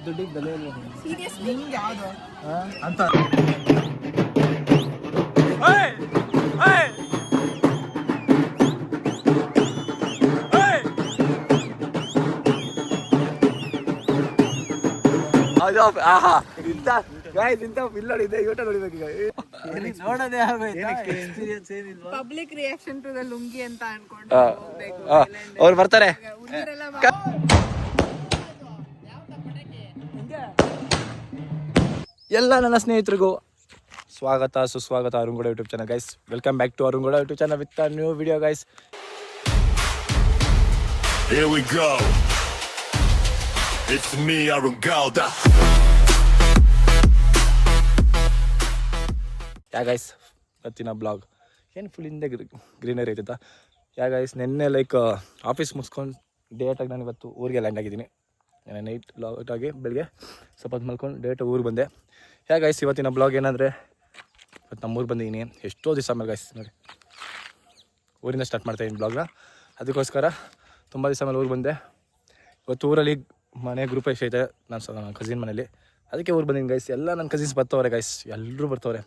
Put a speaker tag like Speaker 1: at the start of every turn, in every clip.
Speaker 1: ದುಡ್ಡಿಗೆ ಬೆಲೆ ಇಲ್ಲ ಅಂತ.
Speaker 2: Public reaction to the lungi ಅಂತ ಅನ್ಕೊಂಡು
Speaker 1: ಅವ್ರು ಬರ್ತಾರೆ. ಎಲ್ಲ ನನ್ನ ಸ್ನೇಹಿತರಿಗೂ ಸ್ವಾಗತ ಸುಸ್ವಾಗತ Arungooda YouTube channel guys. Welcome back to Arungooda YouTube channel with new video guys.
Speaker 3: Here we go. It's me, Arungalda.
Speaker 1: Yeah guys ಇವತ್ತಿನ ಬ್ಲಾಗ್ ಏನು ಫುಲ್ ಹಿಂದೆ ಗ್ರೀನರಿ ಐತೈತಾ. ಯಾ ಗೈಸ್ ನೆನ್ನೆ ಲೈಕ್ ಆಫೀಸ್ ಮುಗಿಸ್ಕೊಂಡು ಡೇಟಾಗಿ ನಾನು ಇವತ್ತು ಊರಿಗೆ ಲ್ಯಾಂಡ್ ಆಗಿದ್ದೀನಿ. ನೈಟ್ ಲಾಟಾಗಿ ಬೆಳಗ್ಗೆ ಸ್ವಲ್ಪ ಹೊತ್ತು ಮಲ್ಕೊಂಡು ಡೇಟಾಗಿ ಊರಿಗೆ ಬಂದೆ. ಯಾ ಗೈಸ್ ಇವತ್ತಿನ ಬ್ಲಾಗ್ ಏನಂದರೆ ಇವತ್ತು ನಮ್ಮ ಊರಿಗೆ ಬಂದಿದ್ದೀನಿ. ಎಷ್ಟೋ ದಿವಸ ಆಮೇಲೆ ಗೈಸ್ ನೋಡಿ ಊರಿಂದ ಸ್ಟಾರ್ಟ್ ಮಾಡ್ತಾಯಿದ್ದೀನಿ ಬ್ಲಾಗ್ನ. ಅದಕ್ಕೋಸ್ಕರ ತುಂಬ ದಿವಸ ಮೇಲೆ ಊರಿಗೆ ಬಂದೆ. ಇವತ್ತು ಊರಲ್ಲಿ ಮನೆ ಗ್ರೂಪ್ ಐತೆ ನನ್ನ ಕಸಿನ್ ಮನೇಲಿ, ಅದಕ್ಕೆ ಊರು ಬಂದಿದ್ದೀನಿ ಗೈಸ್. ಎಲ್ಲ ನನ್ನ ಕಸಿನ್ಸ್ ಬರ್ತವ್ರೆ ಗೈಸ್, ಎಲ್ಲರೂ ಬರ್ತವ್ರೆ.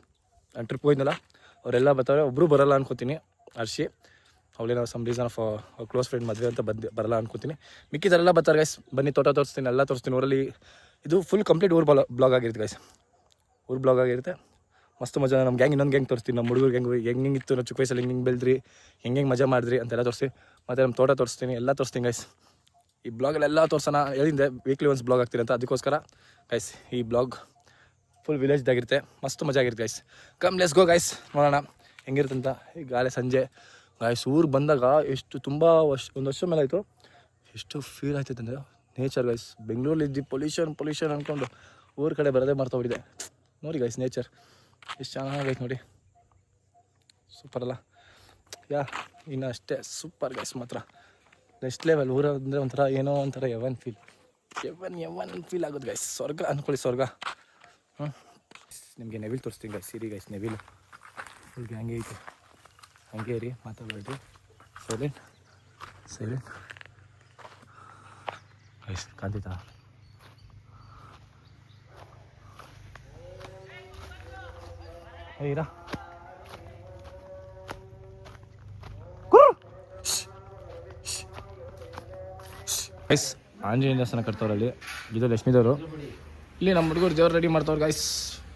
Speaker 1: ನಾನು ಟ್ರಿಪ್ ಹೋಗಿದ್ನಲ್ಲ ಅವರೆಲ್ಲ ಬರ್ತಾವ್ರೆ. ಒಬ್ಬರು ಬರೋಲ್ಲ ಅನ್ಕೋತೀನಿ, ಅರ್ಶಿ ಅವಳೇನೋ some reason of close friend ಮದುವೆ ಅಂತ ಬರಲ್ಲ ಅನ್ಕೋತೀನಿ. ಮಿಕ್ಕಿದರೆಲ್ಲ ಬರ್ತಾರೆ ಗೈಸ್. ಬನ್ನಿ ತೋಟ ತೋರಿಸ್ತೀನಿ, ಎಲ್ಲ ತೋರಿಸ್ತೀನಿ ಊರಲ್ಲಿ. ಇದು ಫುಲ್ ಕಂಪ್ಲೀಟ್ ಊರು ಬ್ಲಾಗ್ ಆಗಿರುತ್ತೆ ಗೈಸ್. ಊರು ಬ್ಲಾಗ್ ಆಗಿರುತ್ತೆ, ಮಸ್ತ್ ಮಜಾ. ನಮ್ಮ ಗ್ಯಾಂಗ್ ಇನ್ನೊಂದು ಗ್ಯಾಂಗ್ ತೋರಿಸ್ತೀನಿ, ನಮ್ಮ ಹುಡುಗರು ಹೆಂಗಿತ್ತು ನಾವು ಚಿಕ್ಕ ವಯಸ್ಸಲ್ಲಿ ಹೆಂಗೆ ಬೆಳೆದ್ರಿ, ಹೆಂಗೆ ಮಜಾ ಮಾಡಿದ್ರಿ ಅಂತೆಲ್ಲ ತೋರಿಸ್ತೀನಿ. ಮತ್ತು ನಮ್ಮ ತೋಟ ತೋರಿಸ್ತೀನಿ, ಎಲ್ಲ ತೋರಿಸ್ತೀನಿ ಗೈಸ್. ಈ ಬ್ಲಾಗಲ್ಲೆಲ್ಲ ತೋರ್ಸೋಣ ಹೇಳಿದ್ದೆ, ವೀಕ್ಲಿ ಒನ್ಸ್ ಬ್ಲಾಗ್ ಆಗ್ತೀನಿ ಅಂತ. ಅದಕ್ಕೋಸ್ಕರ ಗೈಸ್ ಈ ಬ್ಲಾಗ್ ಫುಲ್ ವಿಲೇಜ್ದಾಗಿರುತ್ತೆ, ಮಸ್ತ್ ಮಜಾ ಆಗಿರುತ್ತೆ guys. Come let's go guys, ನೋಡೋಣ ಹೆಂಗಿರುತ್ತೆ ಅಂತ. ಈಗ ಗಾಳಿ ಸಂಜೆ ಗೈಸ್ ಊರಿಗೆ ಬಂದಾಗ ಎಷ್ಟು ತುಂಬ ಒಂದು ವರ್ಷ ಮೇಲೆ ಆಯಿತು, ಎಷ್ಟು ಫೀಲ್ ಆಯ್ತೈತೆ ಅಂದರೆ ನೇಚರ್ ಗೈಸ್. ಬೆಂಗಳೂರಲ್ಲಿ ಇದ್ದು ಪೊಲ್ಯೂಷನ್ ಅಂದ್ಕೊಂಡು ಊರ ಕಡೆ ಬರೋದೇ ಮರ್ತೋಗ್ಬಿಟ್ಟಿದೆ. ನೋಡಿ ಗೈಸ್ ನೇಚರ್ ಎಷ್ಟು ಚೆನ್ನಾಗೈತೆ ನೋಡಿ, ಸೂಪರ್ ಅಲ್ಲ. ಯಾ ಇನ್ನು ಅಷ್ಟೇ ಸೂಪರ್ ಗೈಸ್. ಮಾತ್ರ ನೆಕ್ಸ್ಟ್ ಲೆವೆಲ್. ಊರ ಅಂದರೆ ಒಂಥರ ಏನೋ ಒಂಥರ ಎವನ್ ಫೀಲ್ ಆಗೋದು ಗೈಸ್. ಸ್ವರ್ಗ ಅಂದ್ಕೊಳ್ಳಿ, ಸ್ವರ್ಗ. ನಿಮಗೆ ನೆವಿಲ್ ತೋರಿಸ್ತೀನಿ ಗೈಸ್. ಸಿರಿ ಗೈಸ್ ನೆವಿಲ್ ಫುಲ್ ಹಂಗೆ ಐತೆ, ಹಂಗೆ ರೀ ಮಾತಾಡ್ಬೇಡ್ರಿ. Silent guys. ಕಾಣ್ತೈತಾ ಇರಾ ಗೈಸ್. ಆಂಜನೇಯ ದೇವಸ್ಥಾನ ಕಟ್ತವ್ರಲ್ಲಿ, ಇದು ಲಕ್ಷ್ಮೀದವರು. ಇಲ್ಲಿ ನಮ್ಮ ಹುಡುಗರು ದೇವ್ರು ರೆಡಿ ಮಾಡ್ತವ್ರು ಗೈಸ್.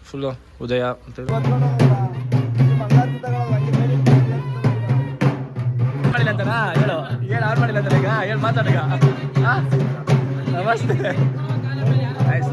Speaker 1: ಫುಲ್ಲು ಉದಯ ಅಂತ ಮಾಡಿಲ್ಲ ಅಂತನಾ ಹೇಳು, ಏನು ಆನ್ ಮಾಡಿಲ್ಲ ಅಂತಾನೆ. ಈಗ ಹೇಳಿ ಮಾತಾಡೀಗ. ನಮಸ್ತೆ ಗೈಸ್.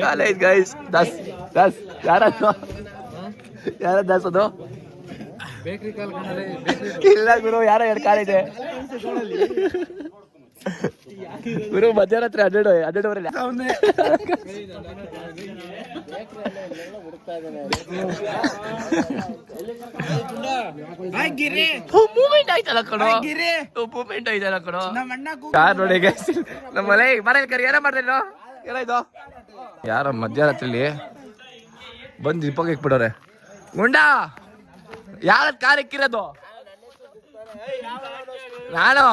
Speaker 1: College guys. ಯಾರದು ಇಲ್ಲ ಗುರು, ಯಾರೋ ಎರಡು ಕಾಲೇಜ್ ಗುರು ಮಧ್ಯರಾತ್ರಿ 12:30 ಮೂಮೆಂಟ್ ಆಯ್ತಲ್ಲ ಕಣೋ ಮೂಮೆಂಟ್ ಆಯ್ತಲ್ಲ ಕಣೋ ಕಾರ್ ನೋಡಿ ಗೈಸ್ ನಮ್ಮ ಮನೆ ಮನೇಲಿ ಕರಿ ಏನ ಮಾಡ್ದೇನೋ ಏನಾಯ್ತು ಯಾರ ಮಧ್ಯರಾತ್ರಿಲಿ ಬಂದು ದೀಪಕ್ಕೆ ಇಕ್ಬಿಡೋರೆ ಗುಂಡ ಯಾರ ಕಾರ್ ಇಕ್ಕಿರೋದು ನಾನು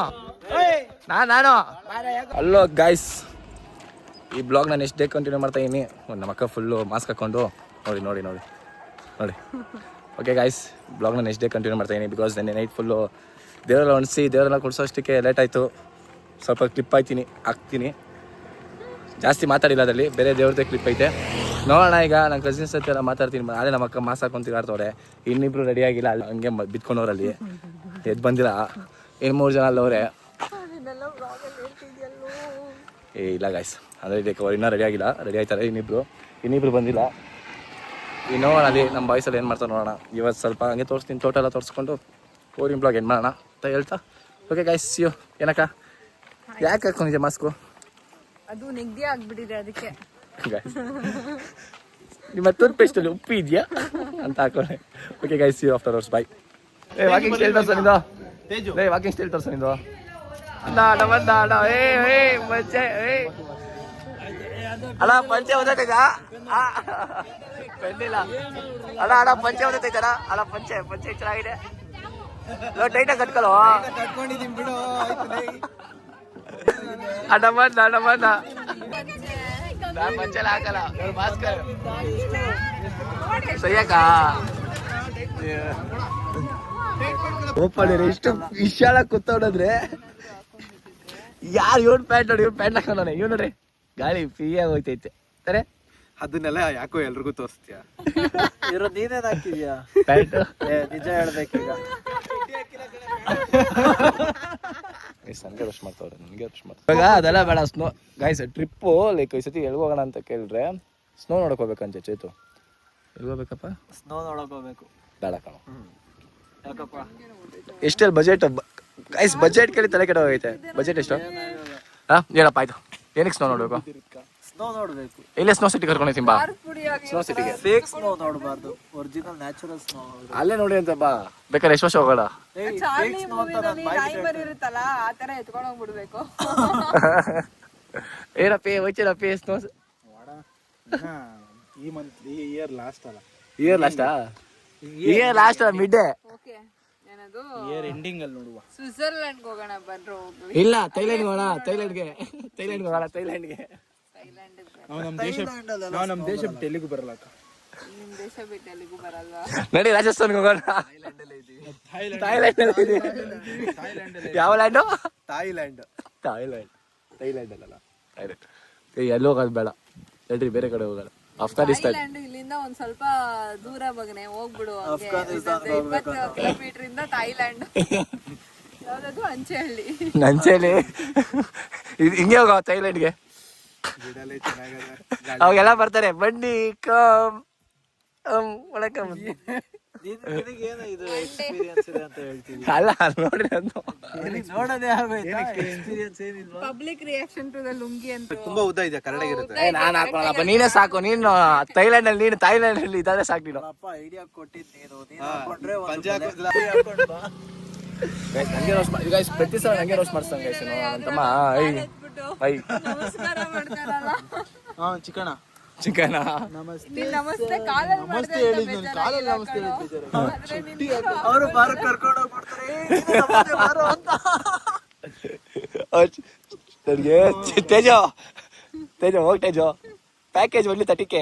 Speaker 1: ಅಲ್ಲೋ ಗಾಯ್ಸ್ ಈ ಬ್ಲಾಗ್ ನಾನು ಎಷ್ಟು ಡೇ ಕಂಟಿನ್ಯೂ ಮಾಡ್ತಾ ಇದೀನಿ ನಮ್ಮ ಅಕ್ಕ ಫುಲ್ಲು ಮಾಸ್ಕ್ ಹಾಕೊಂಡು ನೋಡಿ ಓಕೆ ಗಾಯ್ಸ್ ಬ್ಲಾಗ್ ನಾನು ಎಷ್ಟು ಡೇ ಕಂಟಿನ್ಯೂ ಮಾಡ್ತಾ ಇದೀನಿ ಬಿಕಾಸ್ ನೆನ್ನೆ ನೈಟ್ ಫುಲ್ಲು ದೇವರೆಲ್ಲ ಒಣಸಿ ದೇವರೆಲ್ಲ ಕೊಡಿಸೋಷ್ಟಕ್ಕೆ ಲೇಟ್ ಆಯಿತು ಸ್ವಲ್ಪ ಕ್ಲಿಪ್ ಹಾಕ್ತೀನಿ ಜಾಸ್ತಿ ಮಾತಾಡಿಲ್ಲ ಅದರಲ್ಲಿ ಬೇರೆ ದೇವ್ರದ್ದೇ ಕ್ಲಿಪ್ ಐತೆ ನೋಡೋಣ ಈಗ ನನ್ನ ಕಸಿನ್ಸ್ ಹತ್ರ ಎಲ್ಲ ಮಾತಾಡ್ತೀನಿ ಅದೇ ನಮ್ಮ ಅಕ್ಕ ಮಾಸ್ಕ್ ಹಾಕೊಂಡು ತಿಗಾಡ್ತವ್ರೆ ಇನ್ನಿಬ್ರು ರೆಡಿ ಆಗಿಲ್ಲ ಅಲ್ಲಿ ಹಂಗೆ ಬಿತ್ಕೊಂಡವ್ರಲ್ಲಿ ಎದ್ದು ಬಂದಿಲ್ಲ ಇನ್ನು 3 ಜನ ಅಲ್ಲವ್ರೆ ಇಲ್ಲ ಗಾಯ್ಸ್ ಅಂದರೆ ಇದಕ್ಕೆ ಅವ್ರು ಇನ್ನೂ ರೆಡಿ ಆಗಿಲ್ಲ ರೆಡಿ ಆಯ್ತಾರೆ ಇನ್ನಿಬ್ರು ಬಂದಿಲ್ಲ ಇನ್ನು ನೋಡೋಣ ಅಲ್ಲಿ ನಮ್ಮ ಬಾಯ್ಸಲ್ಲಿ ಏನು ಮಾಡ್ತಾರೆ ನೋಡೋಣ ಇವತ್ತು ಸ್ವಲ್ಪ ಹಂಗೆ ತೋರಿಸ್ತೀನಿ ಟೋಟಲ್ ತೋರಿಸ್ಕೊಂಡು ಓರಿನ ಬ್ಲಾಗ್ ಏನು ಮಾಡೋಣ ಅಂತ ಹೇಳ್ತಾ ಓಕೆ ಗಾಯ್ಸ್ ಯು ಏನಕ್ಕ ಯಾಕೆ ಹಾಕೊಂಡಿದ್ದೆ ಮಾಸ್ಕು
Speaker 2: ಅದು ನೆಗಡಿ ಆಗ್ಬಿಟ್ಟಿದೆ ಅದಕ್ಕೆ
Speaker 1: ಗಾಯ್ಸ್ ನಿಮ್ಮ ಟೂತ್ ಪೇಸ್ಟಲ್ಲಿ ಉಪ್ಪು ಇದೆಯಾ ಅಂತ ಹಾಕೊಂಡೆ okay guys you after hours boy walking style ತೋರ್ಸೋ ನಿಂದು ವಾಕಿಂಗ್ ಸ್ಟೈಲ್ ತೋರ್ಸೋ ನಿಂದು ಅಣ್ಣ ಪಂಚೆ ಓದೈತೈತ ಪೆಂಡಿಲ್ಲ ಅಣ್ಣ ಪಂಚೆ ಓದೈತೈತಣ್ಣ ಅಣ್ಣ ಪಂಚೆ ಚೆನ್ನಾಗಿದೆ ಟೈಟಾಗಿ ಕಟ್ಕೊಳ್ಳೋ ಅಣ್ಣ ಬಂದ ನಾನು ಪಂಚೆಲ್ಲ ಹಾಕಲ್ಲ ಭಾಸ್ಕರ್ ಸಯ್ಯಕ್ಕ ಓಪನ್ ಎಷ್ಟು ವಿಶಾಲ ಕೂತವನಂದ್ರೆ ಯಾರು ಇವನ್ ಪ್ಯಾಂಟ್ ನೋಡಿ ಇವ್ನು ಪ್ಯಾಂಟ್ ಹಾಕೊಂಡವನೆ ಇವ್ ನೋಡ್ರಿ ಗಾಳಿ ಫ್ರೀಯಾಗಿ ಹೋಯ್ತೈತೆ ಸರಿ
Speaker 4: ಅದನ್ನೆಲ್ಲ ಯಾಕೋ ಎಲ್ರಿಗೂ ತೋರಿಸ್ತೀಯ ಇರೋದು ನೀನೇನ್ ಹಾಕಿದ್ಯಾ
Speaker 1: ಪ್ಯಾಂಟ್
Speaker 4: ನಿಜ ಹೇಳ್ಬೇಕೀಗ
Speaker 1: ನನಗೆ ರಶ್ ಮಾಡ್ತಾವ್ರೆ ಇವಾಗ ಅದೆಲ್ಲ ಬೇಡ ಸ್ನೋ ಗಾಯ್ಸ್ ಟ್ರಿಪ್ಪು ಲೈಕ್ ಈ ಸತಿ ಎಲ್ಗೆ ಹೋಗೋಣ ಅಂತ ಕೇಳಿದ್ರೆ ಸ್ನೋ ನೋಡಕ್ ಹೋಗ್ಬೇಕಂತೆ ಚೇತು ಎಲ್ಲಿ ಹೋಗ್ಬೇಕಪ್ಪ
Speaker 4: ಸ್ನೋ ನೋಡಕ್ ಹೋಗ್ಬೇಕು
Speaker 1: ಬೇಡ ಕಣ
Speaker 4: ಯಾಕಪ್ಪ
Speaker 1: ಎಷ್ಟೆಲ್ಲ ಬಜೆಟ್ ಗೈಸ್ ಬಜೆಟ್ ಕೇಳಿ ತಲೆ ಕೆಡ ಹೋಗೈತೆ ಬಜೆಟ್ ಎಷ್ಟು ಹೇಳಪ್ಪ ಆಯ್ತು ಏನಕ್ಕೆ ಸ್ನೋ ನೋಡ್ಬೇಕು
Speaker 4: ಸ್ನೋ ನೋಡ್ಬೇಕು
Speaker 1: ಇಲ್ಲೇ ಸ್ನೋ ಸಿಟಿ ಕರ್ಕೊಂಡು ಬಾ ಸ್ನೋ ಸಿಟಿಗೆ
Speaker 4: ಫೇಕ್ ಸ್ನೋ ನೋಡಬಾರ್ದು ಒರಿಜಿನಲ್ ನ್ಯಾಚುರಲ್ ಸ್ನೋ
Speaker 1: ಅಲ್ಲೇ ನೋಡಿ ಅಂತ ಬಾ ಬೇಕಾದ್ರೆ ಎಷ್ಟು ವರ್ಷ ಹೋಗೋಣ
Speaker 4: ಫೇಕ್ ಸ್ನೋ ಅಂತ ನಾನು ಬಾಯಿ
Speaker 2: ಇರುತ್ತಲ್ಲ ಆ ತರ ಎತ್ಕೊಂಡು ಹೋಗ್ಬಿಡ್ಬೇಕು
Speaker 1: ಏನಪ್ಪಿ ಹೋಯ್ತಿರಪ್ಪಿ ಸ್ನೋ
Speaker 4: ಈ ಇಯರ್ ಲಾಸ್ಟ್ ಅಲ್ಲ
Speaker 1: ಇಯರ್ ಲಾಸ್ಟ್ ಅಲ್ಲ ಮಿಡ್
Speaker 2: ಓಕೆ ಏನದು
Speaker 4: ಇಯರ್ ಎಂಡಿಂಗ್ ಅಲ್ಲಿ ನೋಡುವ
Speaker 2: ಸ್ವಿಟ್ಜರ್ಲ್ಯಾಂಡ್ ಹೋಗೋಣ ಬನ್ರೋ
Speaker 1: ಇಲ್ಲ ಥೈಲ್ಯಾಂಡ್ ಹೋಗೋಣ ಥೈಲ್ಯಾಂಡ್ಗೆ
Speaker 4: ನಾವು ನಮ್ಮ ದೇಶ ಬಿಟ್ಟು ಎಲ್ಲಿಗೂ ಬರಲ್ಲ
Speaker 2: ನಿಮ್ ದೇಶ ಬಿಟ್ಟು ಎಲ್ಲಿಗೂ ಬರಲ್ವಾ
Speaker 1: ನಡಿ ರಾಜಸ್ಥಾನ್ಗೆ ಹೋಗೋಣ ಥೈಲ್ಯಾಂಡ್ ಯಾವ ಲ್ಯಾಂಡು
Speaker 4: ಥೈಲ್ಯಾಂಡ್
Speaker 1: ಅಲ್ಲಲ್ಲ ಎಲ್ಲಿ ಹೋಗೋದು ಬೇಡ ಹೇಳ್ರಿ ಬೇರೆ ಕಡೆ ಹೋಗೋಣ ಅಫ್ಘಾನಿಸ್ತಾನ್
Speaker 2: ಥೈಲ್ಯಾಂಡ್ ಇಲ್ಲಿಂದ ಒಂದ್ ಸ್ವಲ್ಪ ದೂರ ಬಗನೆ ಹೋಗ್ಬಿಡು 20 ಕಿಲೋಮೀಟರ್ ಇಂದ ಥೈಲ್ಯಾಂಡ್ ಯಾವ್ದದು
Speaker 1: ಅಂಚೆಹಳ್ಳಿ ಹಿಂಗೆ ಹೋಗ ಥೈಲ್ಯಾಂಡ್ಗೆ ಅವಾಗೆಲ್ಲ ಬರ್ತಾರೆ ಬನ್ನಿ ಕಮ್ ಒಳಕಮ್ ಅಲ್ಲ ನೋಡ್ರಿ
Speaker 4: ನೋಡೋದೇ ಎಕ್ಸ್ಪೀರಿಯನ್ಸ್ ಏನಿಲ್ವಾ
Speaker 2: public reaction to the lungi ಅಂತ
Speaker 4: ತುಂಬಾ ಉದ್ದ ಇದೆ ಕರಡಿಗಿರುತ್ತೆ
Speaker 1: ನಾನು ಹಾಕೋಣಪ್ಪ ನೀನೇ ಸಾಕು ನೀನು ಥೈಲ್ಯಾಂಡ್ ಅಲ್ಲಿ ಇದಾದ್ರೆ ಸಾಕು ನೀನು
Speaker 4: ಐಡಿಯಾ ಕೊಟ್ಟಿದ್ದು ನೀನು ಹಾಕೊಂಡ್ರೆ
Speaker 1: ಪ್ರತಿ ಸಲ ನಂಗೆ ರೋಸ್ಟ್ ಮಾಡ್ಸಂಗ ಅಂತಮ್ಮ
Speaker 2: ನಮಸ್ಕಾರ ಮಾಡ್ತಾರಲ್ಲ
Speaker 1: ಚಿಕನ
Speaker 2: ನಮಸ್ತೆ ಕಾಲಲ್ಲಿ
Speaker 4: ನಮಸ್ತೆ ಹೇಳಿದ್ ನಾನು ಕಾಲಲ್ಲಿ ನಮಸ್ತೆ ಹೇಳಿದ್ದಾರೆ ಅವರು ಬಾರ ಕರ್ಕೊಂಡು ಹೋಗ್ಬಿಡ್ತಾರೆ ಬಾರೋ ಅಂತ
Speaker 1: ನನಗೆ ತೇಜೋ ಹೋಗ್ ತೇಜೋ ಪ್ಯಾಕೇಜ್ ಒಳ್ಳೆ 30K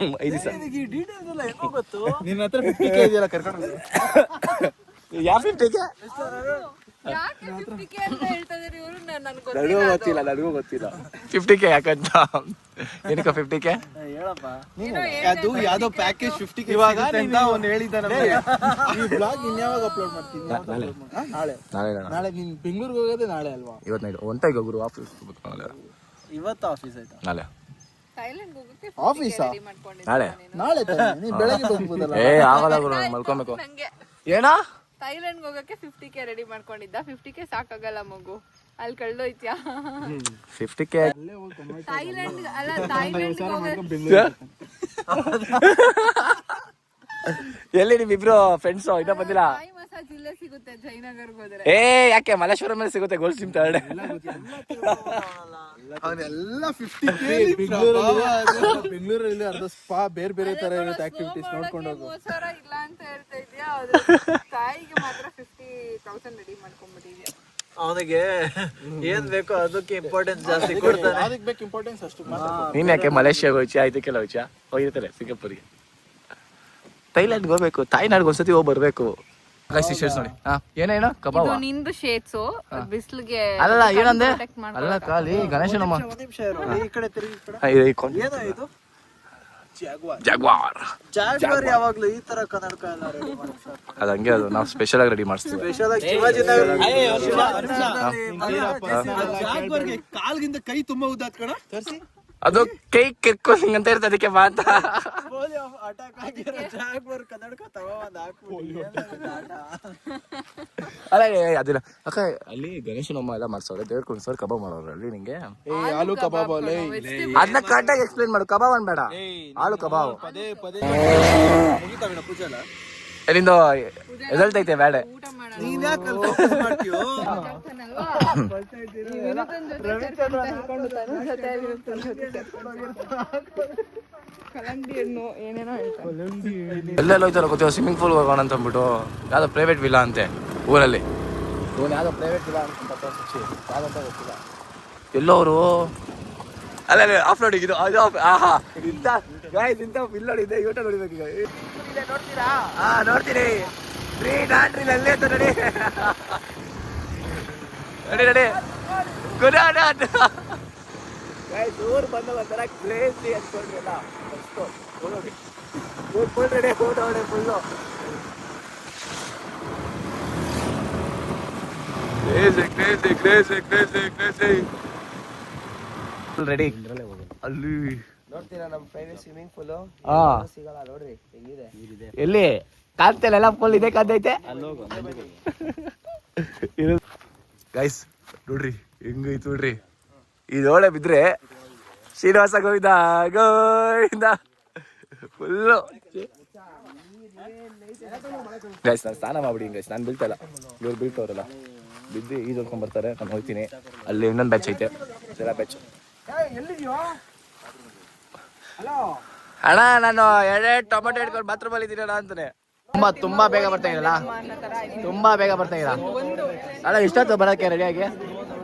Speaker 1: 5 ದಿವಸ
Speaker 4: ಡೀಟೇಲ್ಸ್ ಎಲ್ಲ ಏನೋ ಗೊತ್ತು ನಿನ್ನ ಹತ್ರ 50K ಇದೆಯಲ್ಲ ಕರ್ಕೊಂಡು
Speaker 1: ಯಾವ 50K
Speaker 2: ಯಾಕೆ 50K ಅಂತ ಹೇಳ್ತಾ ಇದ್ದಾರೆ ಇವರು
Speaker 1: ನನಗೂ ಗೊತ್ತಿಲ್ಲ 50K ಯಾಕಂತ ಏನಕ್ಕ 50K
Speaker 4: ಹೇಳಪ್ಪ ಅದು ಯಾವ್ದೋ ಪ್ಯಾಕೇಜ್ 50K ಇವಾಗ ಅಂತ ಒಂದು ಹೇಳಿದ್ದಾನೆ ಈ ಬ್ಲಾಗ್ ಇನ್ಯಾವಾಗ ಅಪ್ಲೋಡ್ ಮಾಡ್ತೀನಿ ನಾಳೆ ನೀನು ಬೆಂಗಳೂರಿಗೆ ಹೋಗೋದೇ ನಾಳೆ ಅಲ್ವಾ
Speaker 1: ಇವತ್ತು ನೈಟ್ ಒಂಟಾಗಿ ಗುರು ಆಫೀಸ್
Speaker 4: ಇವತ್ತು ಆಫೀಸ್ ಆಯ್ತಾ
Speaker 1: ನಾಳೆ
Speaker 2: ಥೈಲ್ಯಾಂಡ್ ಹೋಗಕ್ಕೆ
Speaker 4: ಆಫೀಸಾ
Speaker 1: ನಾಳೆ
Speaker 4: ನೀನು ಬೆಳಗ್ಗೆ ಹೋಗ್ಬೋದಲ್ಲ
Speaker 1: ಆಗಲ್ಲ ಗುರು ಮಲ್ಕೊಬೇಕು
Speaker 2: ನಂಗೆ
Speaker 1: ಏನಾ
Speaker 2: ಥೈಲ್ಯಾಂಡ್ ಹೋಗಕ್ಕೆ 50K ರೆಡಿ ಮಾಡ್ಕೊಂಡಿದ್ದ 50K ಸಾಕಾಗಲ್ಲ ಮಗು ಅಲ್ಲಿ ಕಳ್ದೋಯ್ತ್ಯಾ
Speaker 1: 50K
Speaker 2: ಥೈಲ್ಯಾಂಡ್ ಅಲ್ಲ ಥೈಲ್ಯಾಂಡ್
Speaker 1: ಎಲ್ಲಿ ನಿಮ್ಮಿಬ್ರು ಫ್ರೆಂಡ್ಸ್ ಇನ್ನ ಬಂದಿಲ್ಲ?
Speaker 2: ಥಾಯ್ ಮಸಾಜ್ ಇಲ್ಲೇ ಸಿಗುತ್ತೆ ಜಯನಗರ್ಗೆ ಹೋದ್ರೆ.
Speaker 1: ಯಾಕೆ ಮಲ್ಲೇಶ್ವರಂ ಮೇಲೆ ಸಿಗುತ್ತೆ ಗೋಲ್ಡ್ ಸಿಮ್ ತರ್ಡೆ?
Speaker 4: ಅವನೆಲ್ಲ 50K ಬೆಂಗಳೂರಲ್ಲಿ ಅರ್ಧ ಸ್ಪಾ ಬೇರೆ ಬೇರೆ ತರ ಇರುತ್ತೆ ಆಕ್ಟಿವಿಟೀಸ್ ನೋಡ್ಕೊಂಡು ಹೋಗು.
Speaker 2: 30,000 ಇಲ್ಲ ಅಂತ ಹೇಳ್ತಾ ಇದ್ಯಾ? ತಾಯಿಗೆ ಮಾತ್ರ 50,000 ರೆಡಿ ಮಾಡ್ಕೊಂಡ್ಬಿಟ್ಟಿದ್ಯಾ.
Speaker 5: ಅವನಿಗೆ ಏನ್ ಬೇಕೋ ಅದಕ್ಕೆ ಇಂಪಾರ್ಟೆನ್ಸ್ ಜಾಸ್ತಿ ಕೊಡ್ತಾನೆ.
Speaker 4: ಅದಕ್ಕೆ ಬೇಕು ಇಂಪಾರ್ಟೆನ್ಸ್ ಅಷ್ಟು ಮಾತ್ರ.
Speaker 1: ನೀನ್ ಯಾಕೆ ಮಲೇಷ್ಯಾಗ ಹೋಯ್ಚಾ? ಇದಕ್ಕೆಲ್ಲ ಹೋಯ್ಚಾ? ಹೋಗಿರ್ತಾರೆ ಸಿಂಗಾಪುರಿಗೆ. ಥೈಲ್ಯಾಂಡ್ಗೆ ಹೋಗ್ಬೇಕು, ತಾಯ್ನಾಡ್ಗೆ ಒಂದ್ಸತಿ ಹೋಗಿ ಬರ್ಬೇಕು. ಶೇಡ್ಸ್ ನೋಡಿ. ಏನೇನೋ ಕಬಾಬ್
Speaker 2: ಇದು ನಿಂದು ಶೇಡ್ಸು ಬಿಸಿಲಿಗೆ
Speaker 1: ಅಲ್ಲ ಏನಂದೆ ಅಲ್ಲ ಖಾಲಿ ಗಣೇಶನಮ್ಮ
Speaker 5: ಒಂದ್ ನಿಮಿಷ ಇರು. ಈ ಕಡೆ ತಿರುಗಿ, ಈ ಕಡೆ. ಏನೋ ಇದು
Speaker 1: ಜಾಗ್ವಾರ್
Speaker 5: ಜಾಗ್ವಾರ್ ಯಾವಾಗ್ಲೂ ಈ ತರ ಕನ್ನಡಕ ಎಲ್ಲ ರೆಡಿ ಮಾಡ್ತಾರೆ.
Speaker 1: ಅದು ಹಂಗೆ, ಅದು ನಾವು ಸ್ಪೆಷಲ್ ಆಗಿ ರೆಡಿ ಮಾಡಿಸ್ತೀವಿ.
Speaker 5: ಸ್ಪೆಷಲ್ ಆಗಿ ಶಿವಾಜಿನಗರ
Speaker 4: ಜಾಗ್ವಾರ್ಗೆ ಕಾಲ್ಗಿಂತ ಕೈ ತುಂಬಾ ಉದ್ದಾತ್ ಕಣ. ತರ್ಸಿ
Speaker 1: ಅದು ಕೈ ಕಿರ್ಕೊಂಡ್ ಅಂತ ಇರ್ತದೆ, ಅದಕ್ಕೆ ಮಾತಾ
Speaker 5: ಪೋಲಿಯೋ ಅಟ್ಯಾಕ್ ಆಗಿರೋ ಜಾಗ್ವಾರ್ ಕನ್ನಡಕ ತಗೊಂಡ್ ಹಾಕ್ಬಿಟ್ಟು
Speaker 1: ಅಲ್ಲ ಅದಿಲ್ಲ ಅಕ್ಕ. ಅಲ್ಲಿ ಗಣೇಶನಮ್ಮ ಎಲ್ಲ ಮಾಡ್ಸವ್ರೆ, ದೇವ್ರ ಕುಣಿಸೋರು ಕಬಾಬ್ ಮಾಡೋರು ಅಲ್ಲಿ. ನಿಂಗೆ
Speaker 4: ಆಲೂ ಕಬಾಬ್ ಅಲ್ಲೇ
Speaker 1: ಅದನ್ನ ಕರೆಕ್ಟಾಗಿ ಎಕ್ಸ್ಪ್ಲೇನ್ ಮಾಡು. ಕಬಾಬ್ ಅನ್ಬೇಡ, ಆಲೂ ಕಬಾಬ್.
Speaker 4: ಪದೇ ಪದೇ ಮುಗಿತಾವಿನ ಪೂಜೆ ಅಲ್ಲ.
Speaker 1: ಎಲ್ಲಿಂದ ಎದಳ್ತೈತೆ ಬೇಡ.
Speaker 2: ಊಟ ಮಾಡೋಣ.
Speaker 5: ನೀನ್ ಯಾಕೆ ಫೋಕಸ್ ಮಾಡ್ತೀಯೋ?
Speaker 2: ಕಲಂಗಡಿ ಹಣ್ಣು ಏನೇನೋ ಹೇಳ್ತಾರೆ.
Speaker 1: ಎಲ್ಲೆಲ್ಲ ಹೋಯ್ತಾರ ಗೊತ್ತಿಲ್ಲ, ಸ್ವಿಮ್ಮಿಂಗ್ ಪೂಲ್ ಹೋಗೋಣ ಅಂತ ಅಂದ್ಬಿಟ್ಟು. ಯಾವ್ದೋ ಪ್ರೈವೇಟ್ ವಿಲ್ಲಾ ಅಂತೆ ಊರಲ್ಲಿ. ಇವನು ಯಾವ್ದೋ ಪ್ರೈವೇಟ್ ವಿಲ್ಲಾ ಅಂತ ಯಾವ್ದಂತ ಗೊತ್ತಿಲ್ಲ. ಎಲ್ಲೋರು ಅಲ್ಲ ಆಫ್ ರೋಡಿಗೆ ಇದು ಅದು ಆಹಾ ಇಂಥ ಗಾಯ್ಸ್ ಇಂಥ ವಿಲ್ ನೋಡಿದ್ದೆ. ಯೂಟ ನೋಡ್ಬೇಕು ಈಗ. ನೋಡ್ತೀರಾ? ನೋಡ್ತೀನಿ. ಅಲ್ಲೇ ಅಂತ ನೋಡಿ. ನಡಿ ನಡಿ ಗುಡ್ ದೂರ ಬಂದ ಒಂಥರ ಕ್ರೇಜಿ ಅನ್ಕೊಂಡ್ರಲ್ಲ. ರೆಡಿ ಅಲ್ಲಿ
Speaker 5: ನೋಡ್ತೀರಾ ನಮ್ ಪ್ರೈವೇಟ್ ಸ್ವಿಮ್ಮಿಂಗ್ ಪೂಲ್ ಸಿಗಲ್ಲ ನೋಡ್ರಿ ಹೆಂಗಿದೆ.
Speaker 1: ಎಲ್ಲಿ ಕಾಣ್ತಿಲ್ಲ, ಎಲ್ಲ ಫುಲ್ ಇದೆ ಕಾಣ್ತೈತೆ. ಗೈಸ್ ನೋಡ್ರಿ ಹೆಂಗೈತು ನೋಡ್ರಿ. ಇದೊಳೆ ಬಿದ್ರೆ ಶ್ರೀನಿವಾಸ ಗೋವಿಂದ ಗೋವಿಂದ ಫುಲ್ಲು. ಗೈಸ್ ನಾನು ಸ್ನಾನ ಮಾಡ್ಬಿಡಿ ಗೈಸ್, ನಾನು ಬೀಳ್ತಾಯಿಲ್ಲ, ಇವ್ರು ಬೀಳ್ತವ್ರಲ್ಲ. ಬಿದ್ದು ಈಜೊಡ್ಕೊಂಡ್ ಬರ್ತಾರೆ, ನಾನು ಹೋಗ್ತೀನಿ. ಅಲ್ಲಿ ಇನ್ನೊಂದು ಬ್ಯಾಚ್ ಐತೆ, ಜರ ಬ್ಯಾಚ್. ಅಣ್ಣ ನಾನು 2 ಟೊಮೆಟೊ ಇಟ್ಕೊಂಡು ಬಾತ್ರೂಮಲ್ಲಿ ಇದ್ದೀನಣ್ಣ ಅಂತಾನೆ. ತುಂಬಾ ಬೇಗ ಬರ್ತಾ ಇದಲ್ಲ, ತುಂಬಾ ಬೇಗ ಬರ್ತಾ ಇಲ್ಲ. ಅಲ್ಲ ಇಷ್ಟೊತ್ತು ಬರೋಕ್ಕೆ ರೆಡಿಯಾಗಿ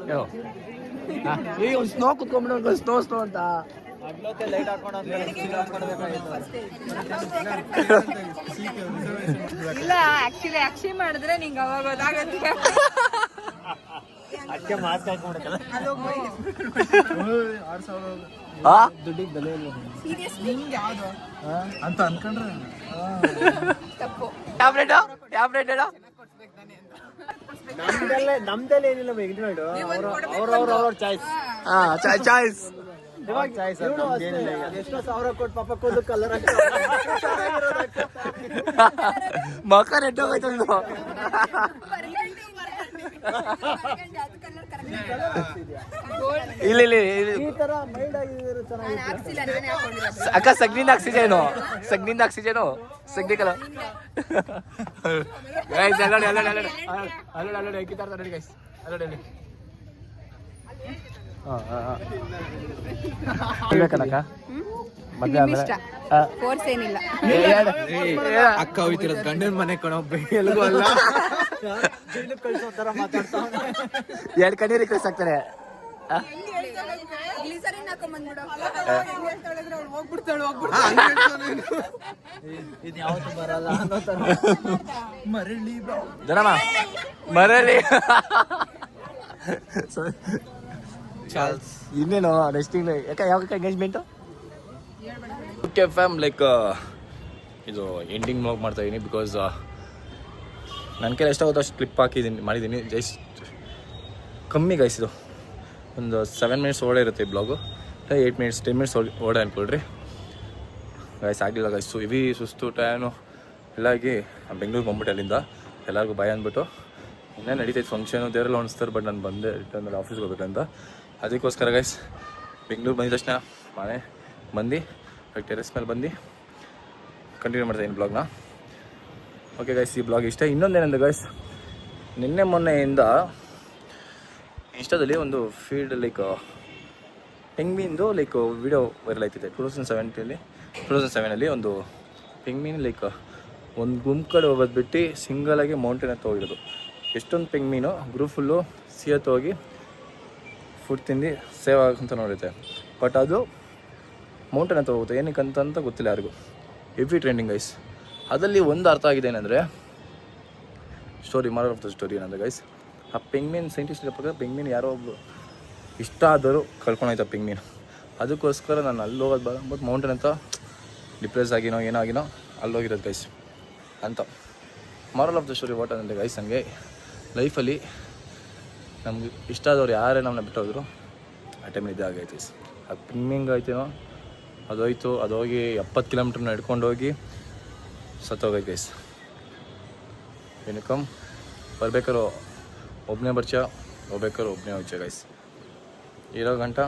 Speaker 1: ಹೇಳು. ಈಗ ಒಂದು ಸ್ನೋ ಕುತ್ಕೊಂಡ್ಬಿಟ್ಟು ಸ್ನೋ ಅಂತ
Speaker 5: ಲೈಟ್ ಹಾಕೊಂಡು
Speaker 2: ಇಲ್ಲ ಆಕ್ಚುಲಿ ಅಕ್ಷಿ ಮಾಡಿದ್ರೆ ನಿಂಗೆ ಅವಾಗ ಗೊತ್ತಾಗತ್ತೆ.
Speaker 5: ಅದಕ್ಕೆ ಮಾಸ್ಕ್ ಹಾಕೊಂಡ್ಬಿಡಕ್ಕಲ್ಲ.
Speaker 4: ದುಡ್ಡಿಗೆ ಬೆಲೆ ಇಲ್ಲ ಅಂತ ಅನ್ಕೊಂಡ್ರೆ
Speaker 2: ತಪ್ಪು.
Speaker 1: ಟ್ಯಾಬ್ಲೆಟ್ ಹೇಳೋ.
Speaker 5: ನಮ್ದೆಲ್ಲ ಏನಿಲ್ಲ ಅವ್ರವ್ರ ಚಾಯ್ಸ್.
Speaker 1: ಚಾಯ್ಸ್
Speaker 5: ಎಷ್ಟೋ ಸಾವಿರ ಕೊಟ್ಟು ಪಾಪ ಕೂದಲು ಕಲರ್
Speaker 1: ಮಕ್ಕ ನೆಟ್ಟೋಗೈತೆ. ಇಲ್ಲ
Speaker 5: ಈ ತರ ಮೈಲ್ಡ್ ಆಗಿದ್ರೆ ಚೆನ್ನಾಗಿರುತ್ತೆ.
Speaker 1: ಅಕ್ಕ ಸಗ್ನಿಂದ ಆಕ್ಸಿಜನು ಸಗ್ನಿ ಕಲ ಹೇಳ್ಬೇಕನಕ್ಕ ಮದ್ವೆ ಆಮೇಲೆ
Speaker 2: ಫೋರ್ಸ್ ಏನಿಲ್ಲ.
Speaker 4: ಅಕ್ಕ ಹೋಯ್ತಿರೋದು ಗಂಡನ ಮನೆ ಕಣೋ, ಎಲ್ಗೂ ಅಲ್ಲ.
Speaker 5: ಕಳ್ಸೋ ತರ ಮಾತಾಡ್ತಾವ.
Speaker 1: 2 ಕಣ್ಣೀರಿಗೆ ಕಳ್ಸಾಕ್ತಾರೆ.
Speaker 5: ಇದು ಯಾವತ್ತು ಬರಲ್ಲ ಅನ್ನೋ ತರ
Speaker 1: ಮರಳಿ ಇನ್ನೇನು ನೆಕ್ಸ್ಟ್ ತಿಂಗಳು ಯಾಕೆ ಯಾವಾಗ ಎಂಗೇಜ್ಮೆಂಟು? ಓಕೆ ಫ್ಯಾಮ್, ಲೈಕ್ ಇದು ಎಂಡಿಂಗ್ ಬ್ಲಾಗ್ ಮಾಡ್ತಾ ಇದ್ದೀನಿ. ಬಿಕಾಸ್ ನನ್ನ ಕೈಲಿ ಎಷ್ಟಾಗುತ್ತೋ ಅಷ್ಟು ಕ್ಲಿಪ್ ಮಾಡಿದ್ದೀನಿ. ಜಸ್ಟ್ ಕಮ್ಮಿ ಗೈಸ್, ಇದು ಒಂದು 7 ಮಿನಿಟ್ಸ್ ಓಡೇ ಇರುತ್ತೆ ಈ ಬ್ಲಾಗು. 8 ಮಿನಿಟ್ಸ್ 10 ಮಿನಿಟ್ಸ್ ಓಡೇ ಅನ್ಕೊಳ್ರಿ ಗೈಸ್. ಆಗಲಿಲ್ಲ ಗೈಸ್, ಹೆವಿ ಸುಸ್ತು ಟೈನು ಎಲ್ಲ ಆಗಿ ಬೆಂಗಳೂರಿಗೆ ಬಂದ್ಬಿಟ್ಟು ಅಲ್ಲಿಂದ ಎಲ್ಲರಿಗೂ ಬಾಯ್ ಅಂದ್ಬಿಟ್ಟು ಇನ್ನೂ ನಡೀತೈತೆ ಫಂಕ್ಷನು, ದೇವರೆಲ್ಲ ಅನಿಸ್ತಾರೆ. ಬಟ್ ನಾನು ಬಂದೆ ರಿಟರ್ನ್ ಆಫೀಸ್ಗೆ ಹೋಗ್ಬೇಕಂತ. ಅದಕ್ಕೋಸ್ಕರ ಗೈಸ್ ಬೆಂಗಳೂರು ಬಂದಿದ ತಕ್ಷಣ ಮನೆ ಬಂದು ಟೆರೆಸ್ ಮೇಲೆ ಬಂದು ಕಂಟಿನ್ಯೂ ಮಾಡ್ತಾಯಿದ್ದೀನಿ ಬ್ಲಾಗ್ನ. ಓಕೆ ಗೈಸ್, ಈ ಬ್ಲಾಗ್ ಇಷ್ಟ. ಇನ್ನೊಂದೇನಂದ್ರೆ ಗೈಸ್, ನಿನ್ನೆ ಮೊನ್ನೆಯಿಂದ ಇನ್ಸ್ಟಾದಲ್ಲಿ ಒಂದು ಫೀಲ್ಡ್ ಲೈಕ್ ಪೆಂಗ್ವಿನ್ದು ಲೈಕ್ ವಿಡಿಯೋ ವೈರಲ್ ಆಯ್ತಿದೆ. 2007 ಒಂದು ಪೆಂಗ್ವಿನ್ ಲೈಕ್ ಒಂದು ಗುಂಪು ಕಡೆ ಹೋಗೋದು ಬಿಟ್ಟು ಸಿಂಗಲಾಗಿ ಮೌಂಟೇನ್ ಹತ್ತ ಹೋಗಿರೋದು. ಎಷ್ಟೊಂದು ಪೆಂಗ್ಮೀನು ಗ್ರೂಪ್ ಫುಲ್ಲು ಸಿಹತ್ ಹೋಗಿ ಫುಡ್ ತಿಂದು ಸೇವ್ ಆಗಂತ ನೋಡುತ್ತೆ. ಬಟ್ ಅದು ಮೌಂಟೇನ್ ಹತ್ತ ಹೋಗುತ್ತೆ, ಏನಕ್ಕಂತ ಗೊತ್ತಿಲ್ಲ ಯಾರಿಗೂ. Heavy trending guys. ಅದರಲ್ಲಿ ಒಂದು ಅರ್ಥ ಆಗಿದೆ ಏನಂದರೆ, ಮಾರಲ್ ಆಫ್ ದ ಸ್ಟೋರಿ ಏನಂದರೆ ಗೈಸ್, ಆ ಪೆಂಗ್ಮೀನ್ ಸೈಂಟಿಸ್ಟ್ ಪ್ರಕಾರ ಪೆಂಗ್ಮೀನ್ ಯಾರೋ ಒಬ್ಬರು ಇಷ್ಟ ಆದರೂ ಕಳ್ಕೊಂಡೋಯ್ತು ಆ ಪೆಂಗ್ಮೀನು. ಅದಕ್ಕೋಸ್ಕರ ನಾನು ಅಲ್ಲಿ ಹೋಗೋದು ಬೇಡ ಅಂದ್ಬಿಟ್ಟು ಮೌಂಟೇನ್ ಅಂತ ಡಿಪ್ರೆಸ್ ಆಗಿನೋ ಏನಾಗಿನೋ ಅಲ್ಲಿ ಹೋಗಿರೋದು ಗೈಸ್ ಅಂತ. Moral of the story what ಅಂದರೆ ಗೈಸ್, ನನಗೆ ಲೈಫಲ್ಲಿ ನಮ್ಗೆ ಇಷ್ಟ ಆದವ್ರು ಯಾರೇ ನಮ್ಮನ್ನ ಬಿಟ್ಟೋದ್ರು ಆ ಟೈಮಲ್ಲಿ ಇದೇ ಆಗೈತೆ ಗೈಸ್. ಅದು ಪೆಂಗ್ವಿನ್ ಆಯ್ತೇನೋ, ಅದೋಯ್ತು, ಅದು ಹೋಗಿ 70 ಕಿಲೋಮೀಟ್ರ್ ನಡ್ಕೊಂಡು ಹೋಗಿ ಸತ್ತೋಗೈತೆ ಗೈಸ್. ಏನಕ್ಕಮ್ ಬರ್ಬೇಕಾದ್ರು ಒಬ್ಬನೇ ಬರ್ಚ, ಹೋಗ್ಬೇಕಾದ್ರು ಒಬ್ಬನೇ ಹೋಗ್ಚ ಗೈಸ್. ಇರೋ ಗಂಟ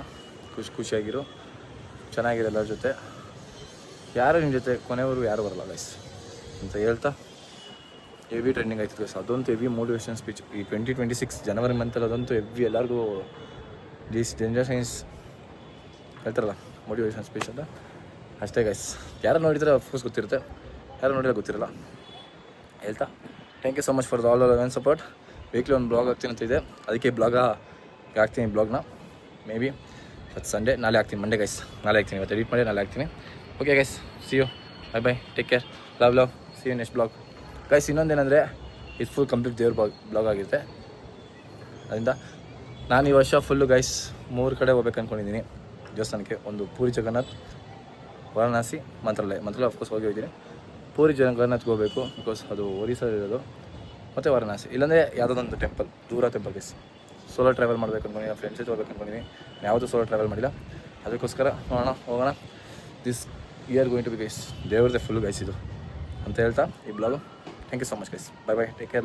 Speaker 1: ಖುಷಿಯಾಗಿರು, ಚೆನ್ನಾಗಿರೋ ಎಲ್ಲರ ಜೊತೆ. ಯಾರು ನಿಮ್ಮ ಜೊತೆ ಕೊನೆವರೆಗೂ ಯಾರು ಬರಲ್ಲ ಗೈಸ್ ಅಂತ ಹೇಳ್ತಾ, ಹೆವಿ ಟ್ರೆಂಡಿಂಗ್ ಆಯ್ತು ಗೈಸ್. ಅದಂತೂ ಹೆವಿ ಮೋಟಿವೇಶನ್ ಸ್ಪೀಚ್ ಈ 2026 ಜನವರಿ ಮಂತಲ್ಲಿ. ಅದಂತೂ ಹೆವಿ ಎಲ್ಲರಿಗೂ ಡೇಂಜರ್ ಸೈನ್ಸ್ ಹೇಳ್ತಾರಲ್ಲ ಮೋಟಿವೇಶನ್ ಸ್ಪೀಚ್ ಅಂತ, ಅಷ್ಟೇ ಗೈಸ್. ಯಾರು ನೋಡಿದ್ರೆ ಅಫ್ಕೋರ್ಸ್ ಗೊತ್ತಿರುತ್ತೆ, ಯಾರು ನೋಡಿದ್ರೆ ಗೊತ್ತಿರಲ್ಲ ಹೇಳ್ತಾ, thank you so much for all all support. Weekly ಒಂದು ಬ್ಲಾಗ್ ಆಗ್ತೀನಿ ಅಂತಿದೆ, ಅದಕ್ಕೆ ಹಾಕ್ತೀನಿ ಬ್ಲಾಗ್ನ. ಮೇ ಬಿ ಅದು ಸಂಡೇ, ನಾಳೆ ಹಾಕ್ತೀನಿ, ಮಂಡೇ ಗೈಸ್. ನಾಳೆ ಹಾಕ್ತೀನಿ, ಇವತ್ತು ಎಡಿಟ್ ಮಾಡಿ ನಾಳೆ ಹಾಕ್ತೀನಿ. Okay guys, see you, bye, take care, love, see you next blog guys. ಇನ್ನೊಂದೇನೆಂದರೆ, ಇದು ಫುಲ್ ಕಂಪ್ಲೀಟ್ ದೇವ್ರ ಬ್ಲಾಗ್ ಆಗಿರುತ್ತೆ. ಅದರಿಂದ ನಾನು ಈ ವರ್ಷ ಫುಲ್ಲು ಗೈಸ್ 3 ಕಡೆ ಹೋಗ್ಬೇಕು ಅಂದ್ಕೊಂಡಿದ್ದೀನಿ ದೇವಸ್ಥಾನಕ್ಕೆ. ಒಂದು ಪೂರಿ ಜಗನ್ನಾಥ್, ವಾರಣಾಸಿ, ಮಂತ್ರಾಲಯ ಅಫ್ಕೋರ್ಸ್ ಹೋಗಿದ್ದೀನಿ. ಪೂರಿ ಜಗನ್ನಾಥ್ಗೆ ಹೋಗಬೇಕು, ಬಿಕಾಸ್ ಅದು ಒರಿಸ್ಸಲ್ಲಿ ಇರೋದು, ಮತ್ತು ವಾರಣಾಸಿ. ಇಲ್ಲಾಂದರೆ ಯಾವುದೊಂದು ಟೆಂಪಲ್, ದೂರ ಟೆಂಪಲ್ ಗೈಸ್. ಸೋಲೋ ಟ್ರಾವೆಲ್ ಮಾಡಬೇಕು ಅಂದ್ಕೊಂಡಿದ್ದೀನಿ, ಫ್ರೆಂಡ್ಸ್ ಜೊತೆ ಹೋಗ್ಬೇಕು ಅಂದ್ಕೊಂಡಿದ್ದೀನಿ. ಯಾವುದೂ ಸೋಲೋ ಟ್ರಾವೆಲ್ ಮಾಡಿಲ್ಲ, ಅದಕ್ಕೋಸ್ಕರ ಹೋಗೋಣ. This year going to be guys ದೇವ್ರದೇ ಫುಲ್ ಗೈಸ್ ಇದು ಅಂತ ಹೇಳ್ತಾ ಈ blog. Thank you so much guys. Bye, take care.